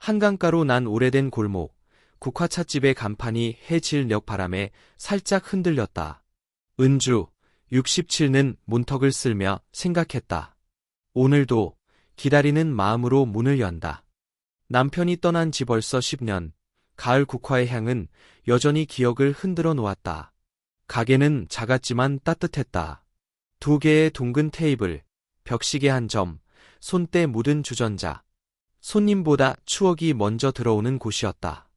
한강가로 난 오래된 골목, 국화찻집의 간판이 해질녘 바람에 살짝 흔들렸다. 은주, 67는 문턱을 쓸며 생각했다. 오늘도 기다리는 마음으로 문을 연다. 남편이 떠난 지 벌써 10년, 가을 국화의 향은 여전히 기억을 흔들어 놓았다. 가게는 작았지만 따뜻했다. 2개의 둥근 테이블, 벽시계 한 점, 손때 묻은 주전자. 손님보다 추억이 먼저 들어오는 곳이었다.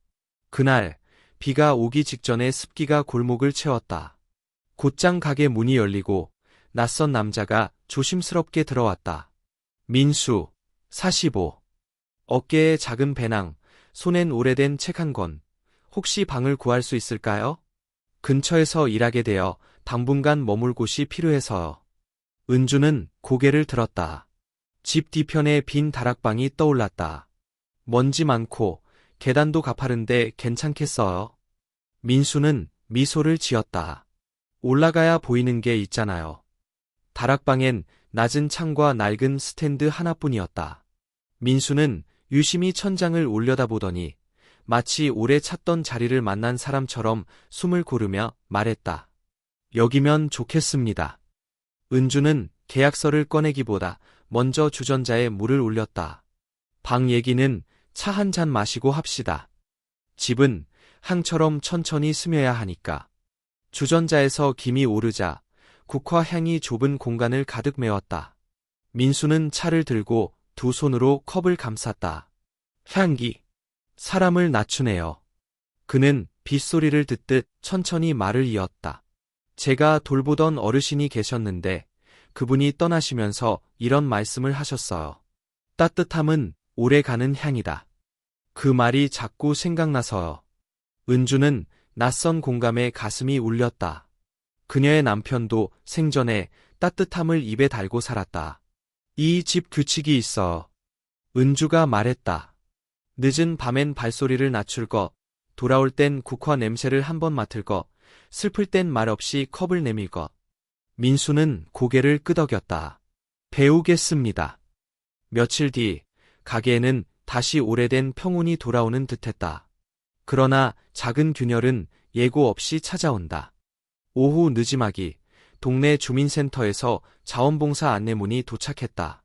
그날, 비가 오기 직전에 습기가 골목을 채웠다. 곧장 가게 문이 열리고 낯선 남자가 조심스럽게 들어왔다. 민수, 45. 어깨에 작은 배낭, 손엔 오래된 책 한 권. 혹시 방을 구할 수 있을까요? 근처에서 일하게 되어 당분간 머물 곳이 필요해서요. 은주는 고개를 들었다. 집 뒤편에 빈 다락방이 떠올랐다. 먼지 많고 계단도 가파른데 괜찮겠어요? 민수는 미소를 지었다. 올라가야 보이는 게 있잖아요. 다락방엔 낮은 창과 낡은 스탠드 하나뿐이었다. 민수는 유심히 천장을 올려다보더니 마치 오래 찾던 자리를 만난 사람처럼 숨을 고르며 말했다. 여기면 좋겠습니다. 은주는 계약서를 꺼내기보다 먼저 주전자에 물을 올렸다. 방 얘기는 차 한 잔 마시고 합시다. 집은 항처럼 천천히 스며야 하니까. 주전자에서 김이 오르자 국화 향이 좁은 공간을 가득 메웠다. 민수는 차를 들고 두 손으로 컵을 감쌌다. 향기. 사람을 낮추네요. 그는 빗소리를 듣듯 천천히 말을 이었다. 제가 돌보던 어르신이 계셨는데 그분이 떠나시면서 이런 말씀을 하셨어요. 따뜻함은 오래가는 향이다. 그 말이 자꾸 생각나서요. 은주는 낯선 공감에 가슴이 울렸다. 그녀의 남편도 생전에 따뜻함을 입에 달고 살았다. 이 집 규칙이 있어. 은주가 말했다. 늦은 밤엔 발소리를 낮출 것, 돌아올 땐 국화 냄새를 한번 맡을 것, 슬플 땐 말없이 컵을 내밀 것. 민수는 고개를 끄덕였다. 배우겠습니다. 며칠 뒤 가게에는 다시 오래된 평온이 돌아오는 듯했다. 그러나 작은 균열은 예고 없이 찾아온다. 오후 늦지막이 동네 주민센터에서 자원봉사 안내문이 도착했다.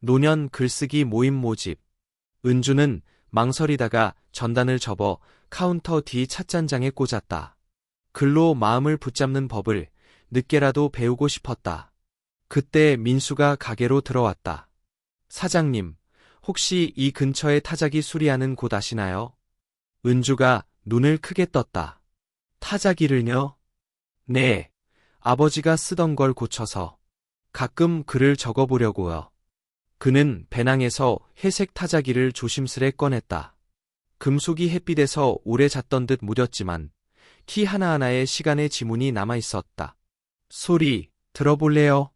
노년 글쓰기 모임 모집. 은주는 망설이다가 전단을 접어 카운터 뒤 찻잔장에 꽂았다. 글로 마음을 붙잡는 법을 늦게라도 배우고 싶었다. 그때 민수가 가게로 들어왔다. 사장님, 혹시 이 근처에 타자기 수리하는 곳 아시나요? 은주가 눈을 크게 떴다. 타자기를요? 네, 아버지가 쓰던 걸 고쳐서 가끔 글을 적어보려고요. 그는 배낭에서 회색 타자기를 조심스레 꺼냈다. 금속이 햇빛에서 오래 잤던 듯 무뎠지만 키 하나하나에 시간의 지문이 남아있었다. 소리 들어볼래요?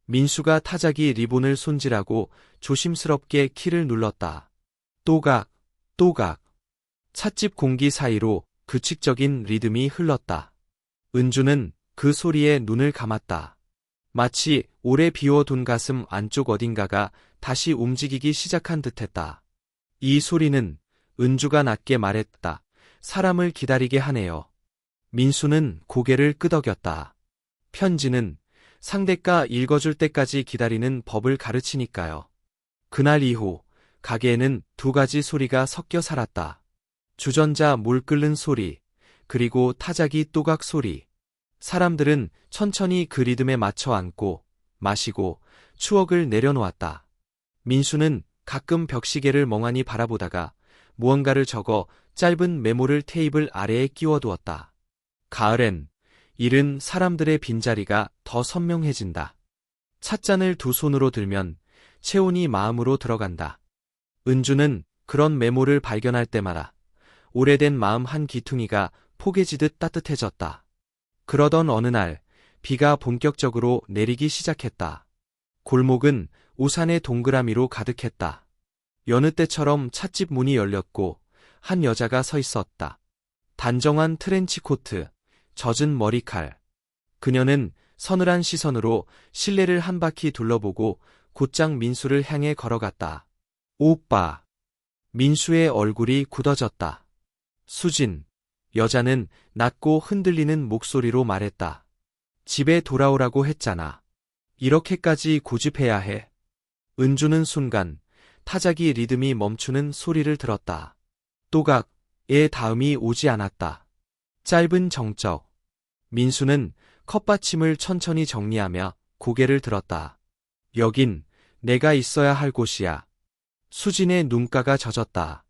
민수가 타자기 리본을 손질하고 조심스럽게 키를 눌렀다. 또각, 또각. 찻집 공기 사이로 규칙적인 리듬이 흘렀다. 은주는 그 소리에 눈을 감았다. 마치 오래 비워둔 가슴 안쪽 어딘가가 다시 움직이기 시작한 듯했다. 이 소리는 은주가 낮게 말했다. 사람을 기다리게 하네요. 민수는 고개를 끄덕였다. 편지는 상대가 읽어줄 때까지 기다리는 법을 가르치니까요. 그날 이후 가게에는 2가지 소리가 섞여 살았다. 주전자 물 끓는 소리, 그리고 타자기 또각 소리. 사람들은 천천히 그 리듬에 맞춰 앉고, 마시고, 추억을 내려놓았다. 민수는 가끔 벽시계를 멍하니 바라보다가 무언가를 적어 짧은 메모를 테이블 아래에 끼워두었다. 가을엔 잃은 사람들의 빈자리가 더 선명해진다. 찻잔을 두 손으로 들면 체온이 마음으로 들어간다. 은주는 그런 메모를 발견할 때마다 오래된 마음 한 기퉁이가 포개지듯 따뜻해졌다. 그러던 어느 날 비가 본격적으로 내리기 시작했다. 골목은 우산의 동그라미로 가득했다. 여느 때처럼 찻집 문이 열렸고 한 여자가 서 있었다. 단정한 트렌치 코트, 젖은 머리칼. 그녀는 서늘한 시선으로 실내를 한 바퀴 둘러보고 곧장 민수를 향해 걸어갔다. 오빠. 민수의 얼굴이 굳어졌다. 수진, 여자는 낮고 흔들리는 목소리로 말했다. 집에 돌아오라고 했잖아. 이렇게까지 고집해야 해. 은주는 순간 타자기 리듬이 멈추는 소리를 들었다. 또각의 다음이 오지 않았다. 짧은 정적. 민수는 컵받침을 천천히 정리하며 고개를 들었다. 여긴 내가 있어야 할 곳이야. 수진의 눈가가 젖었다.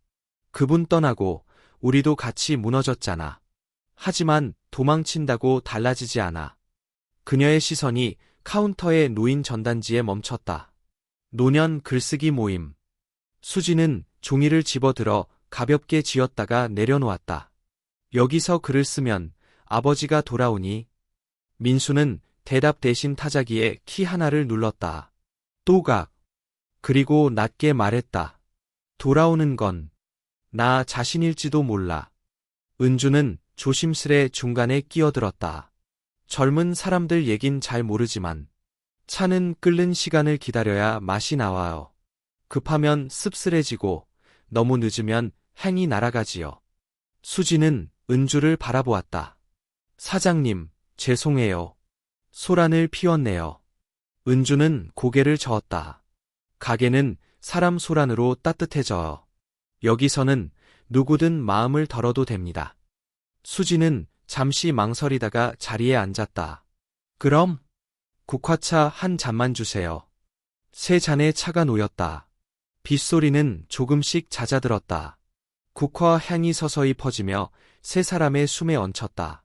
그분 떠나고 우리도 같이 무너졌잖아. 하지만 도망친다고 달라지지 않아. 그녀의 시선이 카운터에 놓인 전단지에 멈췄다. 노년 글쓰기 모임. 수진은 종이를 집어들어 가볍게 쥐었다가 내려놓았다. 여기서 글을 쓰면 아버지가 돌아오니. 민수는 대답 대신 타자기에 키 하나를 눌렀다. 또각. 그리고 낮게 말했다. 돌아오는 건 나 자신일지도 몰라. 은주는 조심스레 중간에 끼어들었다. 젊은 사람들 얘긴 잘 모르지만 차는 끓는 시간을 기다려야 맛이 나와요. 급하면 씁쓸해지고 너무 늦으면 행이 날아가지요. 수지는 은주를 바라보았다. 사장님, 죄송해요. 소란을 피웠네요. 은주는 고개를 저었다. 가게는 사람 소란으로 따뜻해져요. 여기서는 누구든 마음을 덜어도 됩니다. 수지는 잠시 망설이다가 자리에 앉았다. 그럼 국화차 한 잔만 주세요. 세 잔의 차가 놓였다. 빗소리는 조금씩 잦아들었다. 국화 향이 서서히 퍼지며 세 사람의 숨에 얹혔다.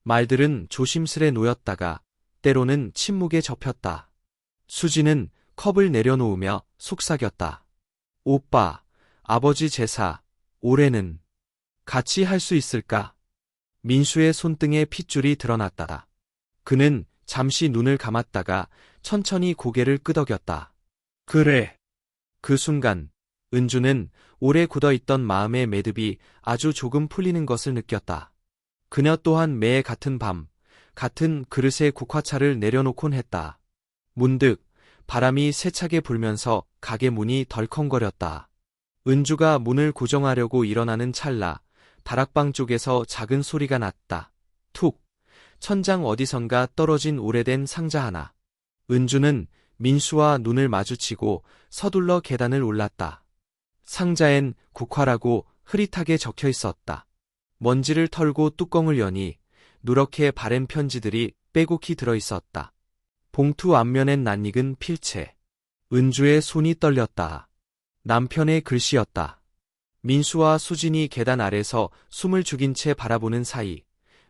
말들은 조심스레 놓였다가 때로는 침묵에 접혔다. 수지는 컵을 내려놓으며 속삭였다. 오빠, 아버지 제사, 올해는 같이 할 수 있을까? 민수의 손등에 핏줄이 드러났다. 그는 잠시 눈을 감았다가 천천히 고개를 끄덕였다. 그래. 그 순간 은주는 오래 굳어있던 마음의 매듭이 아주 조금 풀리는 것을 느꼈다. 그녀 또한 매해 같은 밤, 같은 그릇에 국화차를 내려놓곤 했다. 문득 바람이 세차게 불면서 가게 문이 덜컹거렸다. 은주가 문을 고정하려고 일어나는 찰나 다락방 쪽에서 작은 소리가 났다. 툭! 천장 어디선가 떨어진 오래된 상자 하나. 은주는 민수와 눈을 마주치고 서둘러 계단을 올랐다. 상자엔 국화라고 흐릿하게 적혀 있었다. 먼지를 털고 뚜껑을 여니 누렇게 바랜 편지들이 빼곡히 들어 있었다. 봉투 앞면엔 낯익은 필체. 은주의 손이 떨렸다. 남편의 글씨였다. 민수와 수진이 계단 아래서 숨을 죽인 채 바라보는 사이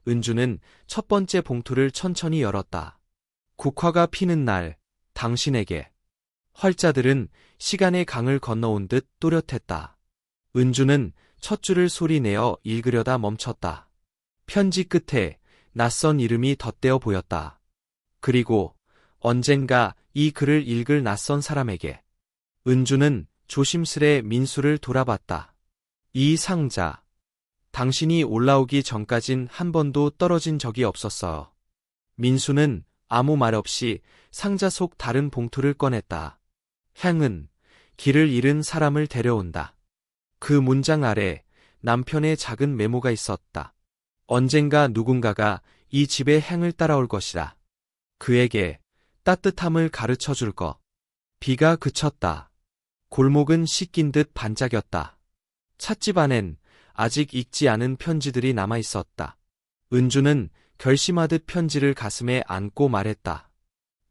은주는 첫 번째 봉투를 천천히 열었다. 국화가 피는 날, 당신에게. 활자들은 시간의 강을 건너온 듯 또렷했다. 은주는 첫 줄을 소리내어 읽으려다 멈췄다. 편지 끝에 낯선 이름이 덧대어 보였다. 그리고 언젠가 이 글을 읽을 낯선 사람에게. 은주는 조심스레 민수를 돌아봤다. 이 상자. 당신이 올라오기 전까진 한 번도 떨어진 적이 없었어요. 민수는 아무 말 없이 상자 속 다른 봉투를 꺼냈다. 향은 길을 잃은 사람을 데려온다. 그 문장 아래 남편의 작은 메모가 있었다. 언젠가 누군가가 이 집의 향을 따라올 것이다. 그에게 따뜻함을 가르쳐 줄 것. 비가 그쳤다. 골목은 씻긴 듯 반짝였다. 찻집 안엔 아직 읽지 않은 편지들이 남아 있었다. 은주는 결심하듯 편지를 가슴에 안고 말했다.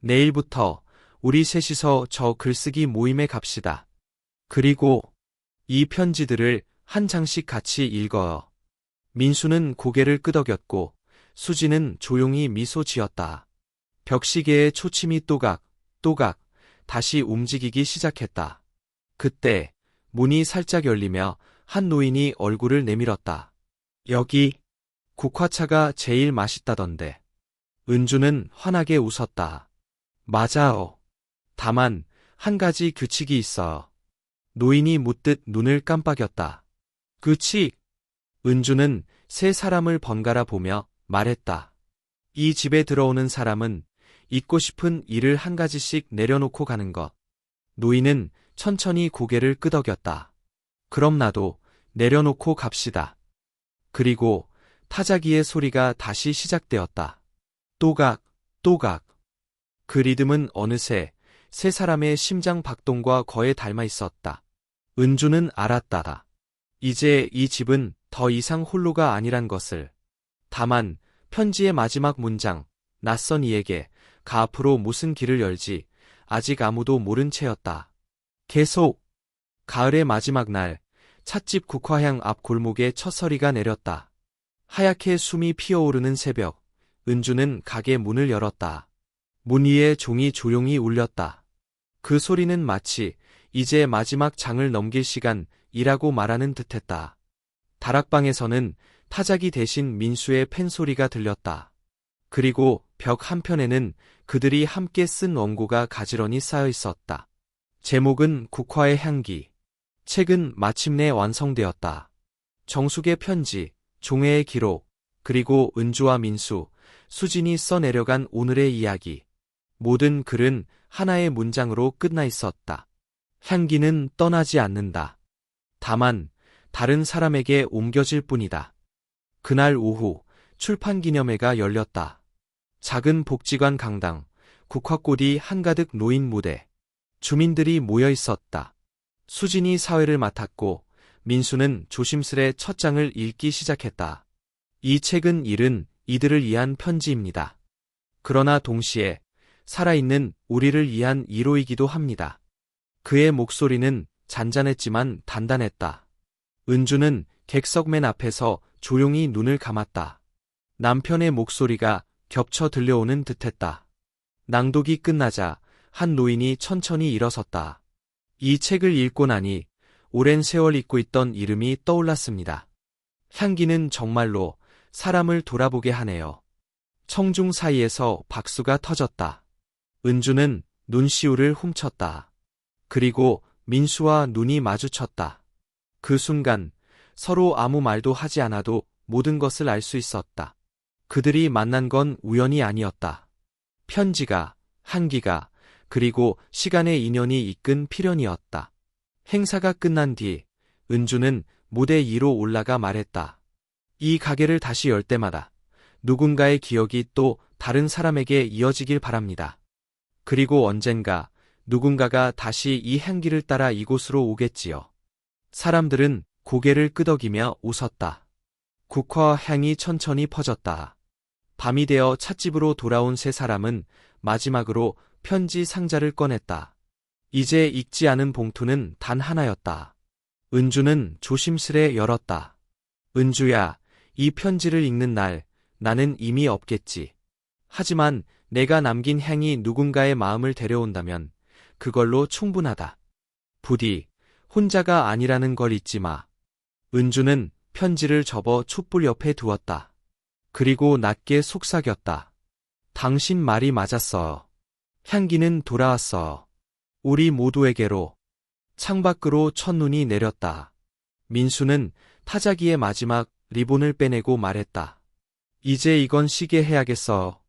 내일부터 우리 셋이서 저 글쓰기 모임에 갑시다. 그리고 이 편지들을 한 장씩 같이 읽어요. 민수는 고개를 끄덕였고 수지는 조용히 미소 지었다. 벽시계의 초침이 또각 다시 움직이기 시작했다. 그때 문이 살짝 열리며 한 노인이 얼굴을 내밀었다. 여기 국화차가 제일 맛있다던데. 은주는 환하게 웃었다. 맞아요. 다만 한 가지 규칙이 있어요. 노인이 묻듯 눈을 깜빡였다. 규칙? 은주는 세 사람을 번갈아 보며 말했다. 이 집에 들어오는 사람은 잊고 싶은 일을 한 가지씩 내려놓고 가는 것. 노인은 천천히 고개를 끄덕였다. 그럼 나도 내려놓고 갑시다. 그리고 타자기의 소리가 다시 시작되었다. 또각, 또각. 그 리듬은 어느새 세 사람의 심장 박동과 거의 닮아 있었다. 은주는 알았다. 이제 이 집은 더 이상 홀로가 아니란 것을. 다만 편지의 마지막 문장, 낯선 이에게 가 앞으로 무슨 길을 열지 아직 아무도 모른 채였다. 계속. 가을의 마지막 날, 찻집 국화향 앞 골목에 첫 서리가 내렸다. 하얗게 숨이 피어오르는 새벽, 은주는 가게 문을 열었다. 문 위에 종이 조용히 울렸다. 그 소리는 마치 이제 마지막 장을 넘길 시간이라고 말하는 듯했다. 다락방에서는 타자기 대신 민수의 펜소리가 들렸다. 그리고 벽 한편에는 그들이 함께 쓴 원고가 가지런히 쌓여 있었다. 제목은 국화의 향기. 책은 마침내 완성되었다. 정숙의 편지, 종혜의 기록, 그리고 은주와 민수, 수진이 써내려간 오늘의 이야기. 모든 글은 하나의 문장으로 끝나 있었다. 향기는 떠나지 않는다. 다만 다른 사람에게 옮겨질 뿐이다. 그날 오후 출판기념회가 열렸다. 작은 복지관 강당, 국화꽃이 한가득 놓인 무대. 주민들이 모여 있었다. 수진이 사회를 맡았고 민수는 조심스레 첫 장을 읽기 시작했다. 이 책은 잃은 이들을 위한 편지입니다. 그러나 동시에 살아있는 우리를 위한 위로이기도 합니다. 그의 목소리는 잔잔했지만 단단했다. 은주는 객석 맨 앞에서 조용히 눈을 감았다. 남편의 목소리가 겹쳐 들려오는 듯했다. 낭독이 끝나자 한 노인이 천천히 일어섰다. 이 책을 읽고 나니 오랜 세월 잊고 있던 이름이 떠올랐습니다. 향기는 정말로 사람을 돌아보게 하네요. 청중 사이에서 박수가 터졌다. 은주는 눈시울을 훔쳤다. 그리고 민수와 눈이 마주쳤다. 그 순간 서로 아무 말도 하지 않아도 모든 것을 알 수 있었다. 그들이 만난 건 우연이 아니었다. 편지가, 향기가, 그리고 시간의 인연이 이끈 필연이었다. 행사가 끝난 뒤 은주는 무대 위로 올라가 말했다. 이 가게를 다시 열 때마다 누군가의 기억이 또 다른 사람에게 이어지길 바랍니다. 그리고 언젠가 누군가가 다시 이 향기를 따라 이곳으로 오겠지요. 사람들은 고개를 끄덕이며 웃었다. 국화 향이 천천히 퍼졌다. 밤이 되어 찻집으로 돌아온 세 사람은 마지막으로 편지 상자를 꺼냈다. 이제 읽지 않은 봉투는 단 하나였다. 은주는 조심스레 열었다. 은주야, 이 편지를 읽는 날 나는 이미 없겠지. 하지만 내가 남긴 향이 누군가의 마음을 데려온다면 그걸로 충분하다. 부디 혼자가 아니라는 걸 잊지 마. 은주는 편지를 접어 촛불 옆에 두었다. 그리고 낮게 속삭였다. 당신 말이 맞았어요. 향기는 돌아왔어요. 우리 모두에게로. 창밖으로 첫눈이 내렸다. 민수는 타자기의 마지막 리본을 빼내고 말했다. 이제 이건 쉬게 해야겠어요.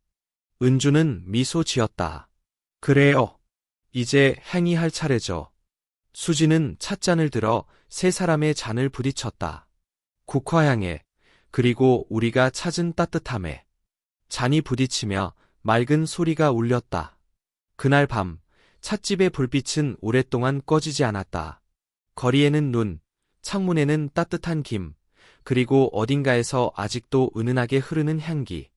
은주는 미소 지었다. 그래요. 이제 향이 할 차례죠. 수지는 찻잔을 들어 세 사람의 잔을 부딪혔다. 국화향에, 그리고 우리가 찾은 따뜻함에. 잔이 부딪히며 맑은 소리가 울렸다. 그날 밤, 찻집의 불빛은 오랫동안 꺼지지 않았다. 거리에는 눈, 창문에는 따뜻한 김, 그리고 어딘가에서 아직도 은은하게 흐르는 향기.